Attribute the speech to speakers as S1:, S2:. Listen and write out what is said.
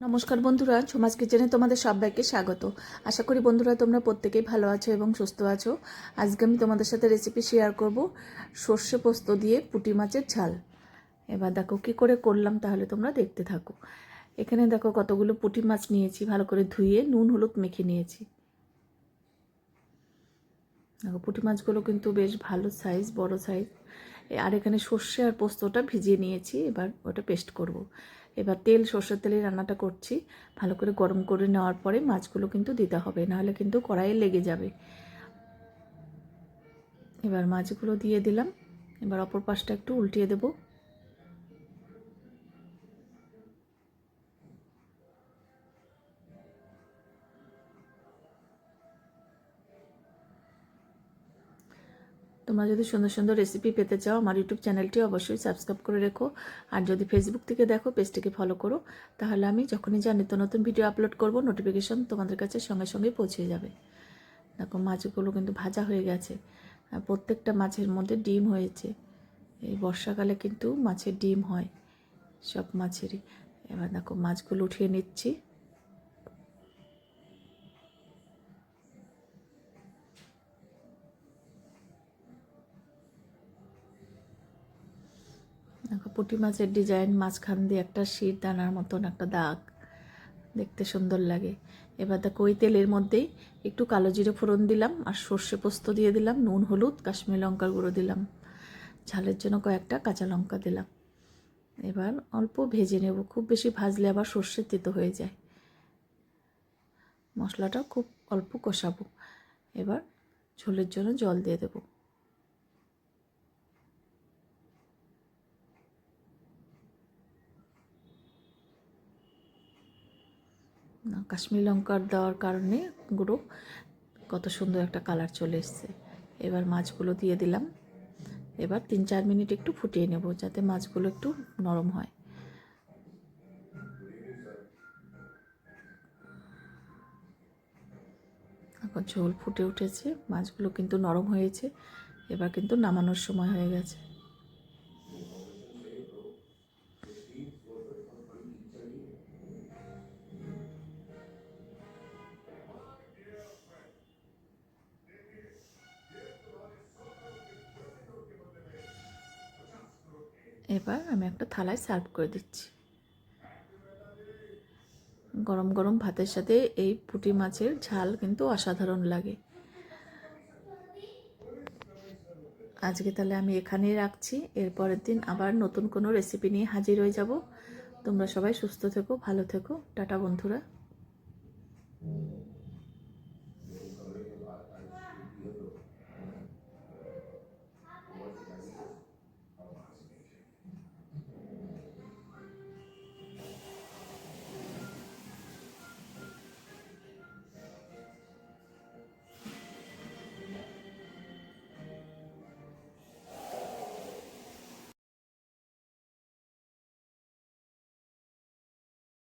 S1: নমস্কার বন্ধুরা, ছোমাস কিচেনে তোমাদের সবাইকে স্বাগত। আশা করি বন্ধুরা তোমরা প্রত্যেকেই ভালো আছো এবং সুস্থ আছো। আজকে আমি তোমাদের সাথে রেসিপি শেয়ার করব সর্ষে পোস্ত দিয়ে পুঁটি মাছের ঝাল। এবার দেখো কী করে করলাম, তাহলে তোমরা দেখতে থাকো। এখানে দেখো কতগুলো পুঁটি মাছ নিয়েছি, ভালো করে ধুয়ে নুন হলুদ মেখে নিয়েছি। দেখো পুঁটি মাছগুলো কিন্তু বেশ ভালো সাইজ, বড় সাইজ। আর এখানে সর্ষে আর পোস্তটা ভিজিয়ে নিয়েছি, এবার ওটা পেস্ট করব। এবার সর্ষের তেলে রান্নাটা করছি। ভালো করে গরম করে নেওয়ার পরে মাছগুলো কিন্তু দিতে হবে, নাহলে কিন্তু কড়াইয়ে লেগে যাবে। এবার মাছগুলো দিয়ে দিলাম। এবার অপর পাশটা একটু উল্টিয়ে দেব। তোমরা যদি সুন্দর সুন্দর রেসিপি পেতে চাও, আমার ইউটিউব চ্যানেলটি অবশ্যই সাবস্ক্রাইব করে রেখো। আর যদি ফেসবুক থেকে দেখো, পেজটিকে ফলো করো, তাহলে আমি যখনই যা নিত্য নতুন ভিডিও আপলোড করব, নোটিফিকেশন তোমাদের কাছে সঙ্গে সঙ্গে পৌঁছে যাবে। দেখো মাছগুলো কিন্তু ভাজা হয়ে গেছে, আর প্রত্যেকটা মাছের মধ্যে ডিম হয়েছে। এই বর্ষাকালে কিন্তু মাছের ডিম হয় সব মাছেরই। এবার দেখো মাছগুলো উঠিয়ে নিচ্ছি। দেখো পুঁটি মাছের ডিজাইন, মাঝখান দিয়ে একটা শির দানার মতন একটা দাগ, দেখতে সুন্দর লাগে। এবার দেখো ওই তেলের মধ্যেই একটু কালো জিরে ফোড়ন দিলাম, আর সর্ষে পোস্ত দিয়ে দিলাম, নুন হলুদ কাশ্মীরি লঙ্কার গুঁড়ো দিলাম, ঝালের জন্য কয়েকটা কাঁচা লঙ্কা দিলাম। এবার অল্প ভেজে নেব, খুব বেশি ভাজলে আবার সর্ষে তেতো হয়ে যায়। মশলাটা খুব অল্প কষাবো। এবার ঝোলের জন্য জল দিয়ে দেব। কাশ্মীরি লঙ্কার দেওয়ার কারণে গুঁড়ো কত সুন্দর একটা কালার চলে এসছে। এবার মাছগুলো দিয়ে দিলাম। এবার 3-4 মিনিট একটু ফুটিয়ে নেব, যাতে মাছগুলো একটু নরম হয়। এখন ঝোল ফুটে উঠেছে, মাছগুলো কিন্তু নরম হয়েছে। এবার কিন্তু নামানোর সময় হয়ে গেছে। এবার আমি একটা থালায় সার্ভ করে দিচ্ছি। গরম গরম ভাতের সাথে এই পুঁটি মাছের ঝাল কিন্তু অসাধারণ লাগে। আজকে তাহলে আমি এখানেই রাখছি। এরপরের দিন আবার নতুন কোনো রেসিপি নিয়ে হাজির হয়ে যাব। তোমরা সবাই সুস্থ থেকো, ভালো থেকো। টাটা বন্ধুরা।